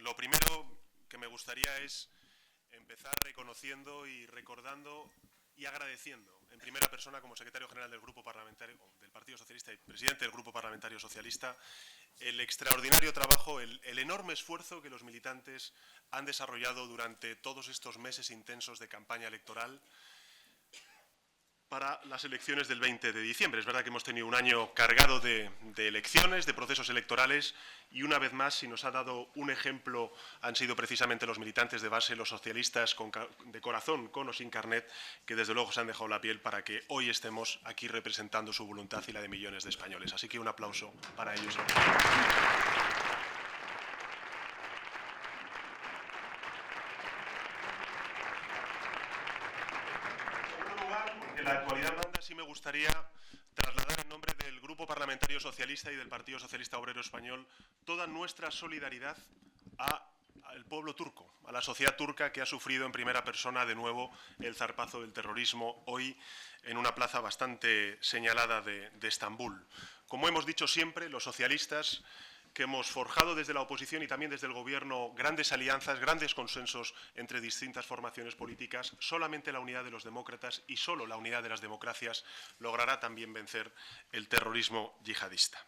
Lo primero que me gustaría es empezar reconociendo y recordando y agradeciendo en primera persona como secretario general del Grupo Parlamentario del Partido Socialista y presidente del Grupo Parlamentario Socialista el extraordinario trabajo, el enorme esfuerzo que los militantes han desarrollado durante todos estos meses intensos de campaña electoral para las elecciones del 20 de diciembre. Es verdad que hemos tenido un año cargado de elecciones, de procesos electorales, y una vez más, si nos ha dado un ejemplo, han sido precisamente los militantes de base, los socialistas de corazón, con o sin carnet, que desde luego se han dejado la piel para que hoy estemos aquí representando su voluntad y la de millones de españoles. Así que un aplauso para ellos. En la actualidad manda, sí me gustaría trasladar en nombre del Grupo Parlamentario Socialista y del Partido Socialista Obrero Español toda nuestra solidaridad al pueblo turco, a la sociedad turca que ha sufrido en primera persona de nuevo el zarpazo del terrorismo hoy en una plaza bastante señalada de Estambul. Como hemos dicho siempre, los socialistas que hemos forjado desde la oposición y también desde el Gobierno grandes alianzas, grandes consensos entre distintas formaciones políticas, solamente la unidad de los demócratas y solo la unidad de las democracias logrará también vencer el terrorismo yihadista.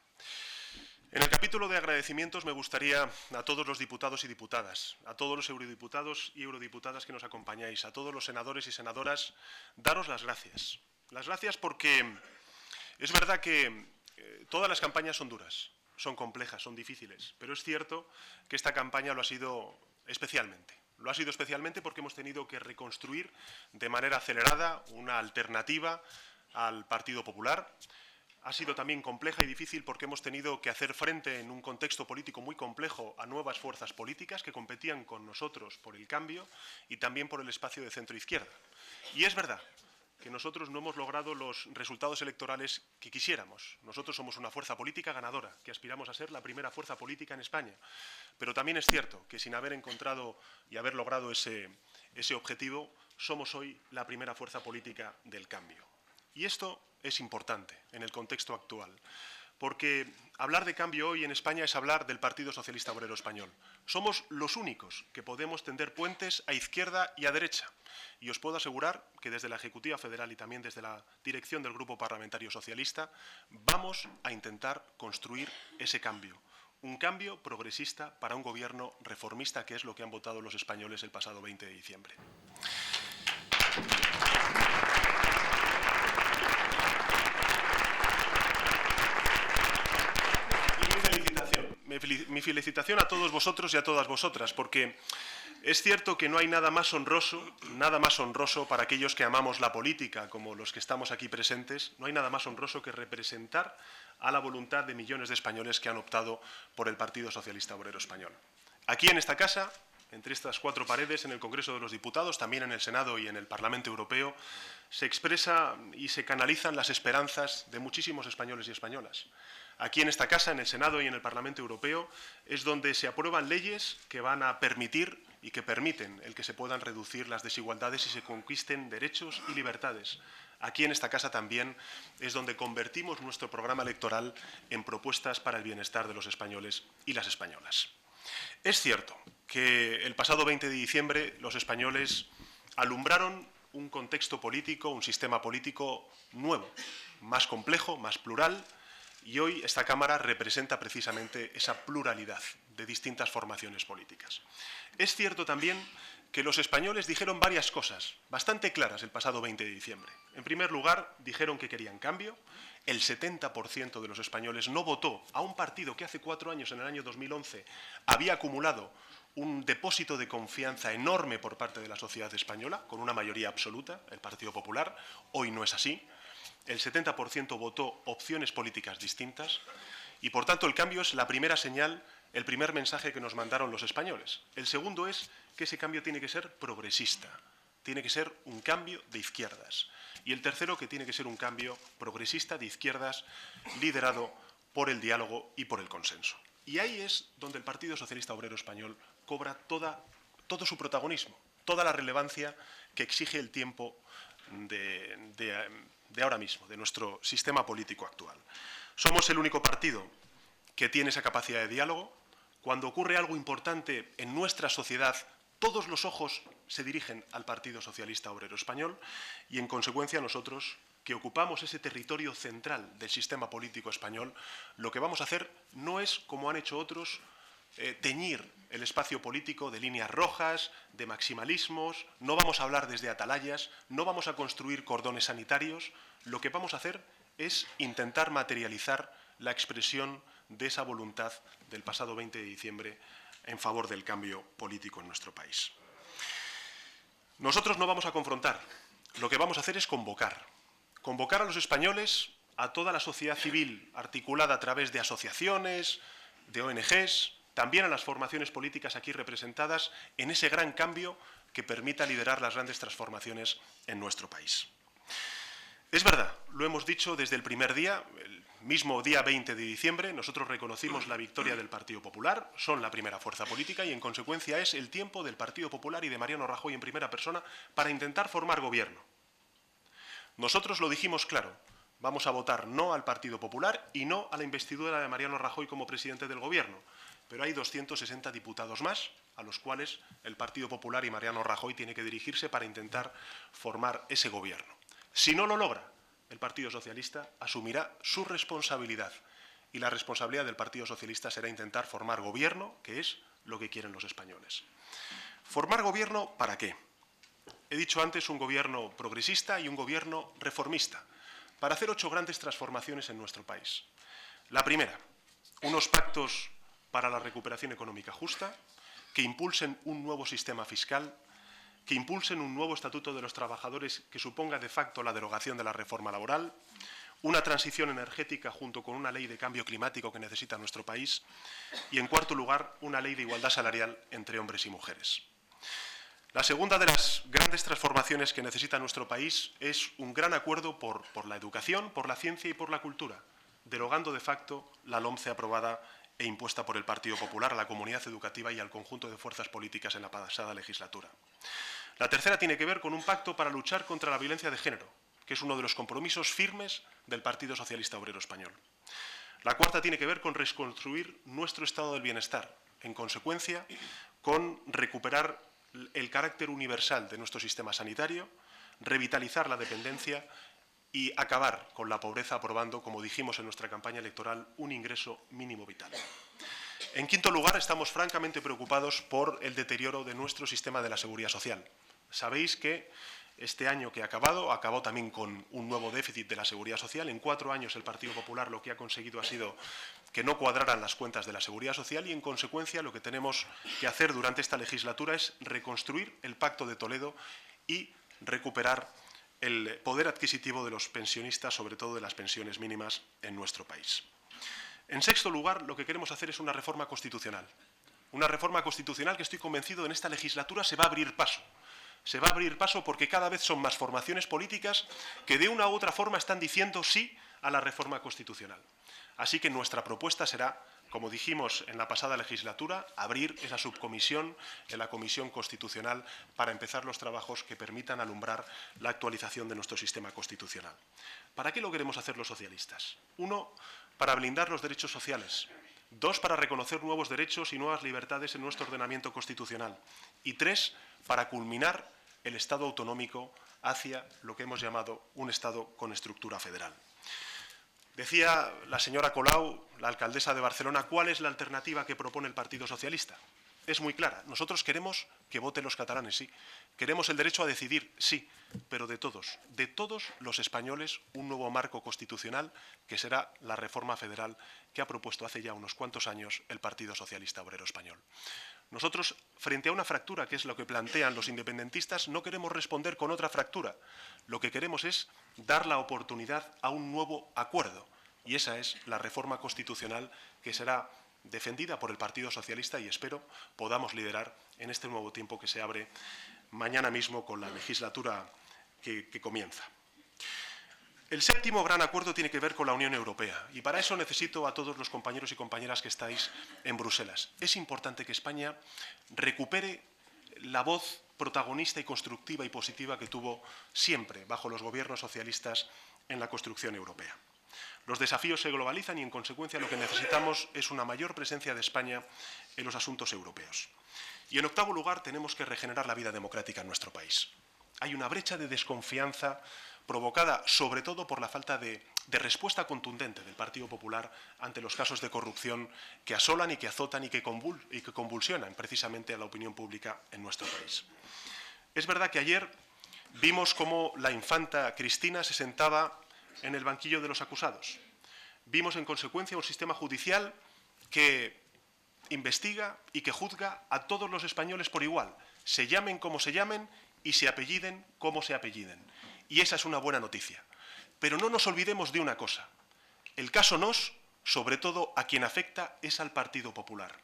En el capítulo de agradecimientos me gustaría a todos los diputados y diputadas, a todos los eurodiputados y eurodiputadas que nos acompañáis, a todos los senadores y senadoras, daros las gracias. Las gracias porque es verdad que todas las campañas son duras. Son complejas, son difíciles, pero es cierto que esta campaña lo ha sido especialmente. Lo ha sido especialmente porque hemos tenido que reconstruir de manera acelerada una alternativa al Partido Popular. Ha sido también compleja y difícil porque hemos tenido que hacer frente en un contexto político muy complejo a nuevas fuerzas políticas que competían con nosotros por el cambio y también por el espacio de centro-izquierda. Y es verdad que nosotros no hemos logrado los resultados electorales que quisiéramos. Nosotros somos una fuerza política ganadora, que aspiramos a ser la primera fuerza política en España. Pero también es cierto que sin haber encontrado y haber logrado ese objetivo, somos hoy la primera fuerza política del cambio. Y esto es importante en el contexto actual, porque hablar de cambio hoy en España es hablar del Partido Socialista Obrero Español. Somos los únicos que podemos tender puentes a izquierda y a derecha. Y os puedo asegurar que desde la Ejecutiva Federal y también desde la dirección del Grupo Parlamentario Socialista vamos a intentar construir ese cambio. Un cambio progresista para un gobierno reformista, que es lo que han votado los españoles el pasado 20 de diciembre. Mi felicitación a todos vosotros y a todas vosotras, porque es cierto que no hay nada más honroso para aquellos que amamos la política, como los que estamos aquí presentes, no hay nada más honroso que representar a la voluntad de millones de españoles que han optado por el Partido Socialista Obrero Español. Aquí en esta casa, entre estas cuatro paredes, en el Congreso de los Diputados, también en el Senado y en el Parlamento Europeo, se expresan y se canalizan las esperanzas de muchísimos españoles y españolas. Aquí en esta casa, en el Senado y en el Parlamento Europeo, es donde se aprueban leyes que van a permitir y que permiten el que se puedan reducir las desigualdades y se conquisten derechos y libertades. Aquí en esta casa también es donde convertimos nuestro programa electoral en propuestas para el bienestar de los españoles y las españolas. Es cierto que el pasado 20 de diciembre los españoles alumbraron un contexto político, un sistema político nuevo, más complejo, más plural. Y hoy esta Cámara representa precisamente esa pluralidad de distintas formaciones políticas. Es cierto también que los españoles dijeron varias cosas bastante claras el pasado 20 de diciembre. En primer lugar, dijeron que querían cambio. El 70% de los españoles no votó a un partido que hace 4 años, en el año 2011, había acumulado un depósito de confianza enorme por parte de la sociedad española, con una mayoría absoluta, el Partido Popular. Hoy no es así. El 70% votó opciones políticas distintas y, por tanto, el cambio es la primera señal, el primer mensaje que nos mandaron los españoles. El segundo es que ese cambio tiene que ser progresista, tiene que ser un cambio de izquierdas. Y el tercero, que tiene que ser un cambio progresista de izquierdas liderado por el diálogo y por el consenso. Y ahí es donde el Partido Socialista Obrero Español cobra todo su protagonismo, toda la relevancia que exige el tiempo de ahora mismo, de nuestro sistema político actual. Somos el único partido que tiene esa capacidad de diálogo. cuando ocurre algo importante en nuestra sociedad, todos los ojos se dirigen al Partido Socialista Obrero Español y, en consecuencia, nosotros, que ocupamos ese territorio central del sistema político español, lo que vamos a hacer no es, como han hecho otros, teñir el espacio político de líneas rojas, de maximalismos, no vamos a hablar desde atalayas, no vamos a construir cordones sanitarios. Lo que vamos a hacer es intentar materializar la expresión de esa voluntad del pasado 20 de diciembre en favor del cambio político en nuestro país. Nosotros no vamos a confrontar, lo que vamos a hacer es convocar a los españoles, a toda la sociedad civil articulada a través de asociaciones, de ONGs, también a las formaciones políticas aquí representadas en ese gran cambio que permita liderar las grandes transformaciones en nuestro país. Es verdad, lo hemos dicho desde el primer día, el mismo día 20 de diciembre, nosotros reconocimos la victoria del Partido Popular, son la primera fuerza política y, en consecuencia, es el tiempo del Partido Popular y de Mariano Rajoy en primera persona para intentar formar gobierno. Nosotros lo dijimos claro, vamos a votar no al Partido Popular y no a la investidura de Mariano Rajoy como presidente del Gobierno, pero hay 260 diputados más a los cuales el Partido Popular y Mariano Rajoy tiene que dirigirse para intentar formar ese gobierno. Si no lo logra, el Partido Socialista asumirá su responsabilidad y la responsabilidad del Partido Socialista será intentar formar gobierno, que es lo que quieren los españoles. ¿Formar gobierno para qué? He dicho antes un gobierno progresista y un gobierno reformista, para hacer 8 grandes transformaciones en nuestro país. La primera, unos pactos para la recuperación económica justa, que impulsen un nuevo sistema fiscal, que impulsen un nuevo estatuto de los trabajadores que suponga de facto la derogación de la reforma laboral, una transición energética junto con una ley de cambio climático que necesita nuestro país y, en cuarto lugar, una ley de igualdad salarial entre hombres y mujeres. La segunda de las grandes transformaciones que necesita nuestro país es un gran acuerdo por la educación, por la ciencia y por la cultura, derogando de facto la LOMCE aprobada e impuesta por el Partido Popular a la comunidad educativa y al conjunto de fuerzas políticas en la pasada legislatura. La tercera tiene que ver con un pacto para luchar contra la violencia de género, que es uno de los compromisos firmes del Partido Socialista Obrero Español. La cuarta tiene que ver con reconstruir nuestro estado del bienestar, en consecuencia, con recuperar el carácter universal de nuestro sistema sanitario, revitalizar la dependencia y acabar con la pobreza aprobando, como dijimos en nuestra campaña electoral, un ingreso mínimo vital. En quinto lugar, estamos francamente preocupados por el deterioro de nuestro sistema de la seguridad social. Sabéis que este año que acabó también con un nuevo déficit de la seguridad social. En 4 años el Partido Popular lo que ha conseguido ha sido que no cuadraran las cuentas de la seguridad social y, en consecuencia, lo que tenemos que hacer durante esta legislatura es reconstruir el Pacto de Toledo y recuperar el poder adquisitivo de los pensionistas, sobre todo de las pensiones mínimas en nuestro país. En sexto lugar, lo que queremos hacer es una reforma constitucional. Una reforma constitucional que, estoy convencido, en esta legislatura se va a abrir paso. Se va a abrir paso porque cada vez son más formaciones políticas que de una u otra forma están diciendo sí a la reforma constitucional. Así que nuestra propuesta será, como dijimos en la pasada legislatura, abrir esa subcomisión en la Comisión Constitucional para empezar los trabajos que permitan alumbrar la actualización de nuestro sistema constitucional. ¿Para qué lo queremos hacer los socialistas? 1, para blindar los derechos sociales. 2, para reconocer nuevos derechos y nuevas libertades en nuestro ordenamiento constitucional. Y 3, para culminar el Estado autonómico hacia lo que hemos llamado un Estado con estructura federal. Decía la señora Colau, la alcaldesa de Barcelona, ¿cuál es la alternativa que propone el Partido Socialista? Es muy clara. Nosotros queremos que voten los catalanes, sí. Queremos el derecho a decidir, sí, pero de todos los españoles, un nuevo marco constitucional que será la reforma federal que ha propuesto hace ya unos cuantos años el Partido Socialista Obrero Español. Nosotros, frente a una fractura, que es lo que plantean los independentistas, no queremos responder con otra fractura. Lo que queremos es dar la oportunidad a un nuevo acuerdo. Y esa es la reforma constitucional que será defendida por el Partido Socialista y espero podamos liderar en este nuevo tiempo que se abre mañana mismo con la legislatura que comienza. El séptimo gran acuerdo tiene que ver con la Unión Europea y para eso necesito a todos los compañeros y compañeras que estáis en Bruselas. Es importante que España recupere la voz protagonista y constructiva y positiva que tuvo siempre bajo los gobiernos socialistas en la construcción europea. Los desafíos se globalizan y, en consecuencia, lo que necesitamos es una mayor presencia de España en los asuntos europeos. Y, en octavo lugar, tenemos que regenerar la vida democrática en nuestro país. Hay una brecha de desconfianza provocada sobre todo por la falta de respuesta contundente del Partido Popular ante los casos de corrupción que asolan y que azotan y que convulsionan precisamente a la opinión pública en nuestro país. Es verdad que ayer vimos cómo la infanta Cristina se sentaba en el banquillo de los acusados. Vimos, en consecuencia, un sistema judicial que investiga y que juzga a todos los españoles por igual, se llamen como se llamen y se apelliden como se apelliden. Y esa es una buena noticia. Pero no nos olvidemos de una cosa. El caso Nos, sobre todo a quien afecta, es al Partido Popular.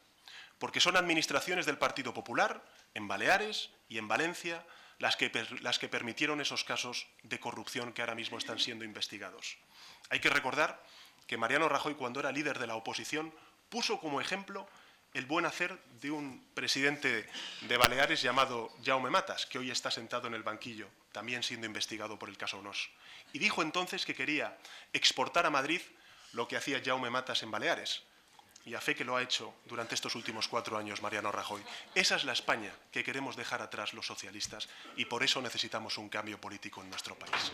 Porque son administraciones del Partido Popular, en Baleares y en Valencia, las que permitieron esos casos de corrupción que ahora mismo están siendo investigados. Hay que recordar que Mariano Rajoy, cuando era líder de la oposición, puso como ejemplo el buen hacer de un presidente de Baleares llamado Jaume Matas, que hoy está sentado en el banquillo, también siendo investigado por el caso Nos. Y dijo entonces que quería exportar a Madrid lo que hacía Jaume Matas en Baleares. Y a fe que lo ha hecho durante estos últimos 4 años Mariano Rajoy. Esa es la España que queremos dejar atrás los socialistas y por eso necesitamos un cambio político en nuestro país.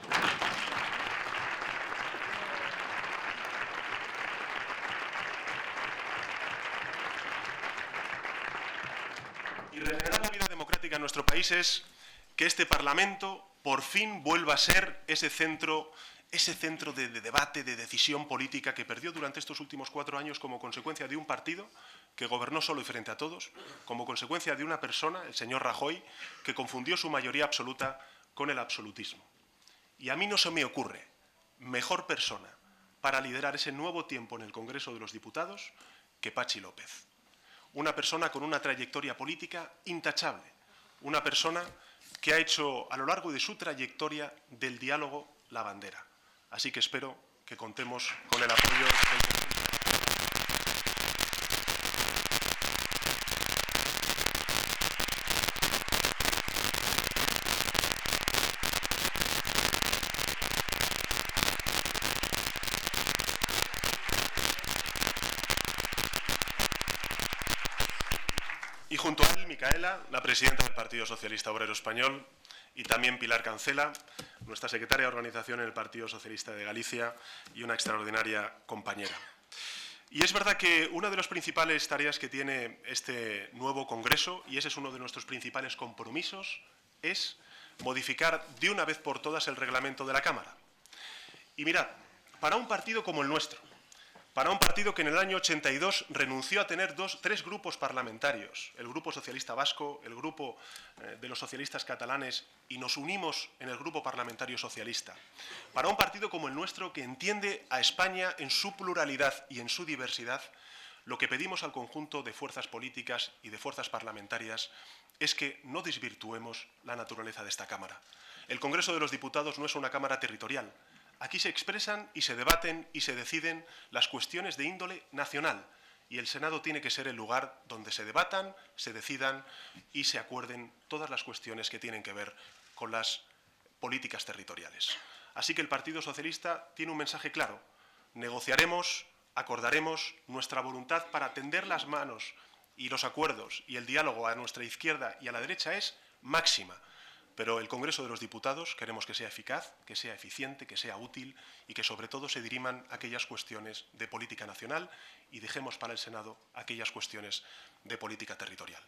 Y regenerar la vida democrática en nuestro país es que este Parlamento por fin vuelva a ser ese centro de debate, de decisión política que perdió durante estos últimos 4 años como consecuencia de un partido que gobernó solo y frente a todos, como consecuencia de una persona, el señor Rajoy, que confundió su mayoría absoluta con el absolutismo. Y a mí no se me ocurre mejor persona para liderar ese nuevo tiempo en el Congreso de los Diputados que Patxi López. Una persona con una trayectoria política intachable, una persona que ha hecho a lo largo de su trayectoria del diálogo la bandera. Así que espero que contemos con el apoyo del conjunto. Y junto a él, Micaela, la presidenta del Partido Socialista Obrero Español, y también Pilar Cancela, nuestra secretaria de organización en el Partido Socialista de Galicia y una extraordinaria compañera. Y es verdad que una de las principales tareas que tiene este nuevo Congreso, y ese es uno de nuestros principales compromisos, es modificar de una vez por todas el reglamento de la Cámara. Y mirad, para un partido como el nuestro, para un partido que en el año 82 renunció a tener 3 grupos parlamentarios, el Grupo Socialista Vasco, el Grupo de los Socialistas Catalanes, y nos unimos en el Grupo Parlamentario Socialista. Para un partido como el nuestro, que entiende a España en su pluralidad y en su diversidad, lo que pedimos al conjunto de fuerzas políticas y de fuerzas parlamentarias es que no desvirtuemos la naturaleza de esta Cámara. El Congreso de los Diputados no es una Cámara territorial. Aquí se expresan y se debaten y se deciden las cuestiones de índole nacional y el Senado tiene que ser el lugar donde se debatan, se decidan y se acuerden todas las cuestiones que tienen que ver con las políticas territoriales. Así que el Partido Socialista tiene un mensaje claro. Negociaremos, acordaremos nuestra voluntad para tender las manos y los acuerdos y el diálogo a nuestra izquierda y a la derecha es máxima. Pero el Congreso de los Diputados queremos que sea eficaz, que sea eficiente, que sea útil y que sobre todo se diriman aquellas cuestiones de política nacional y dejemos para el Senado aquellas cuestiones de política territorial.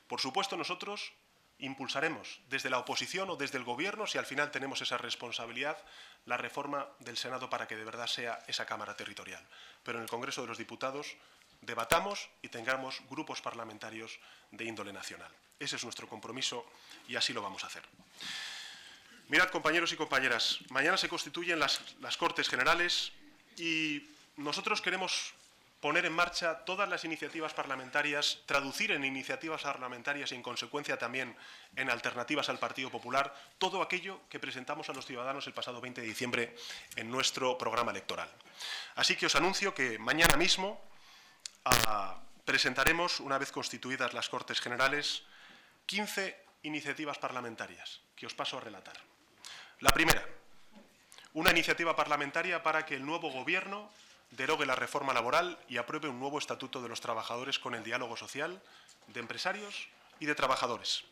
Por supuesto, nosotros impulsaremos desde la oposición o desde el Gobierno, si al final tenemos esa responsabilidad, la reforma del Senado para que de verdad sea esa Cámara territorial. Pero en el Congreso de los Diputados debatamos y tengamos grupos parlamentarios de índole nacional. Ese es nuestro compromiso y así lo vamos a hacer. Mirad, compañeros y compañeras, mañana se constituyen las Cortes Generales y nosotros queremos poner en marcha todas las iniciativas parlamentarias, traducir en iniciativas parlamentarias y, en consecuencia, también en alternativas al Partido Popular, todo aquello que presentamos a los ciudadanos el pasado 20 de diciembre en nuestro programa electoral. Así que os anuncio que mañana mismo presentaremos, una vez constituidas las Cortes Generales, 15 iniciativas parlamentarias que os paso a relatar. La primera, Una iniciativa parlamentaria para que el nuevo Gobierno derogue la reforma laboral y apruebe un nuevo estatuto de los trabajadores con el diálogo social de empresarios y de trabajadores.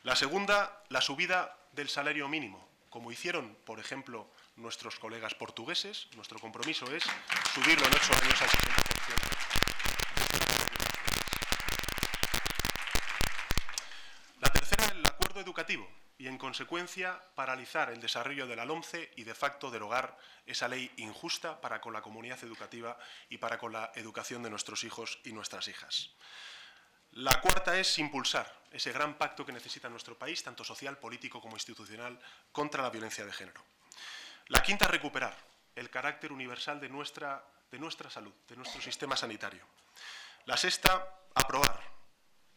La segunda, la subida del salario mínimo, como hicieron, por ejemplo, nuestros colegas portugueses. Nuestro compromiso es subirlo en 8 años al 60%. La tercera, el acuerdo educativo y, en consecuencia, paralizar el desarrollo de la LOMCE y, de facto, derogar esa ley injusta para con la comunidad educativa y para con la educación de nuestros hijos y nuestras hijas. La cuarta es impulsar ese gran pacto que necesita nuestro país, tanto social, político como institucional, contra la violencia de género. La quinta, recuperar el carácter universal de nuestra salud, de nuestro sistema sanitario. La sexta, aprobar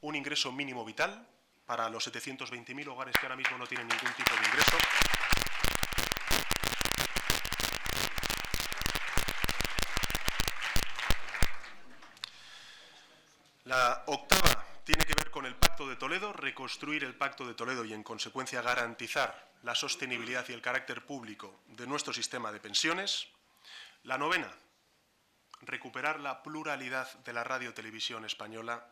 un ingreso mínimo vital para los 720.000 hogares que ahora mismo no tienen ningún tipo de ingreso. La octava tiene que ver con el Pacto de Toledo, reconstruir el Pacto de Toledo y, en consecuencia, garantizar la sostenibilidad y el carácter público de nuestro sistema de pensiones. La novena, recuperar la pluralidad de la radio-televisión española,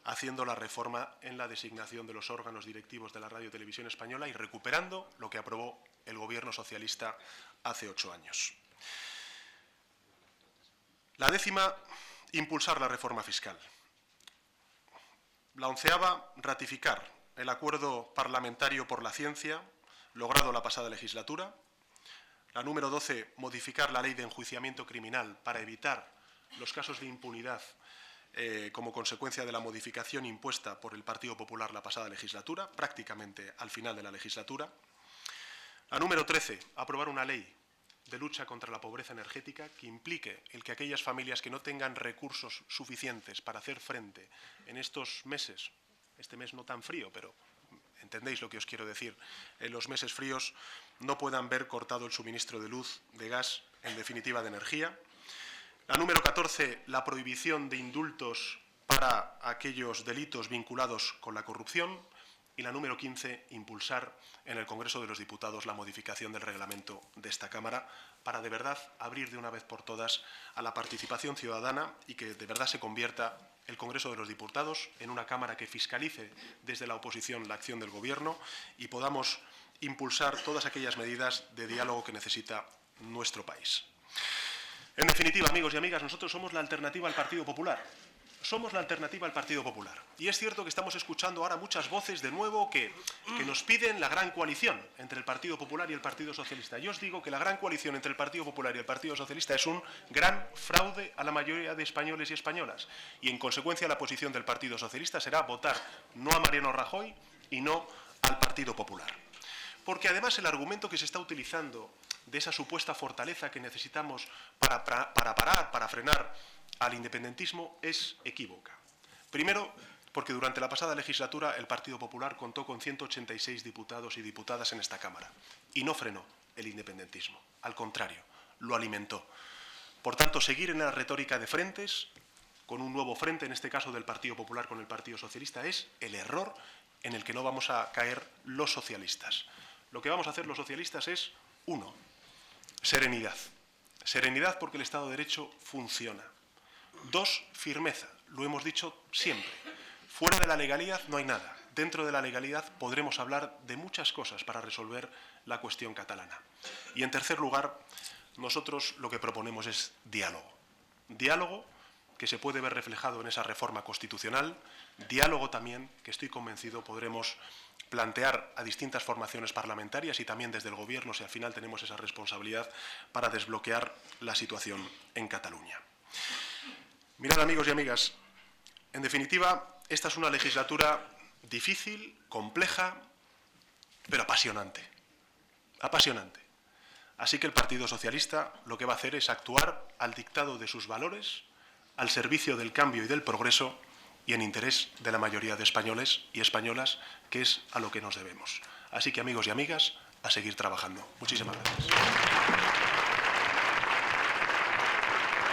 haciendo la reforma en la designación de los órganos directivos de la radio-televisión española y recuperando lo que aprobó el Gobierno socialista hace 8 años. La décima, impulsar la reforma fiscal. La onceava, ratificar el acuerdo parlamentario por la ciencia logrado la pasada legislatura. La número 12, modificar la ley de enjuiciamiento criminal para evitar los casos de impunidad como consecuencia de la modificación impuesta por el Partido Popular la pasada legislatura, prácticamente al final de la legislatura. La número 13, aprobar una ley de lucha contra la pobreza energética que implique el que aquellas familias que no tengan recursos suficientes para hacer frente en estos meses, este mes no tan frío, pero entendéis lo que os quiero decir, en los meses fríos no puedan ver cortado el suministro de luz, de gas, en definitiva de energía. La número 14, la prohibición de indultos para aquellos delitos vinculados con la corrupción. Y la número 15, impulsar en el Congreso de los Diputados la modificación del reglamento de esta Cámara para de verdad abrir de una vez por todas a la participación ciudadana y que de verdad se convierta el Congreso de los Diputados en una Cámara que fiscalice desde la oposición la acción del Gobierno y podamos impulsar todas aquellas medidas de diálogo que necesita nuestro país. En definitiva, amigos y amigas, nosotros somos la alternativa al Partido Popular. Somos la alternativa al Partido Popular. Y es cierto que estamos escuchando ahora muchas voces de nuevo que nos piden la gran coalición entre el Partido Popular y el Partido Socialista. Yo os digo que la gran coalición entre el Partido Popular y el Partido Socialista es un gran fraude a la mayoría de españoles y españolas. Y, en consecuencia, la posición del Partido Socialista será votar no a Mariano Rajoy y no al Partido Popular. Porque, además, el argumento que se está utilizando de esa supuesta fortaleza que necesitamos para frenar al independentismo es equívoca. Primero, porque durante la pasada legislatura el Partido Popular contó con 186 diputados y diputadas en esta Cámara y no frenó el independentismo. Al contrario, lo alimentó. Por tanto, seguir en la retórica de frentes, con un nuevo frente, en este caso del Partido Popular con el Partido Socialista, es el error en el que no vamos a caer los socialistas. Lo que vamos a hacer los socialistas es, 1, serenidad. Serenidad porque el Estado de Derecho funciona. 2, firmeza. Lo hemos dicho siempre. Fuera de la legalidad no hay nada. Dentro de la legalidad podremos hablar de muchas cosas para resolver la cuestión catalana. Y, en tercer lugar, nosotros lo que proponemos es diálogo. Diálogo que se puede ver reflejado en esa reforma constitucional. Diálogo también que estoy convencido podremos plantear a distintas formaciones parlamentarias y también desde el Gobierno, si al final tenemos esa responsabilidad, para desbloquear la situación en Cataluña. Mirad, amigos y amigas, en definitiva, esta es una legislatura difícil, compleja, pero apasionante. Apasionante. Así que el Partido Socialista lo que va a hacer es actuar al dictado de sus valores, al servicio del cambio y del progreso y en interés de la mayoría de españoles y españolas, que es a lo que nos debemos. Así que, amigos y amigas, a seguir trabajando. Muchísimas gracias.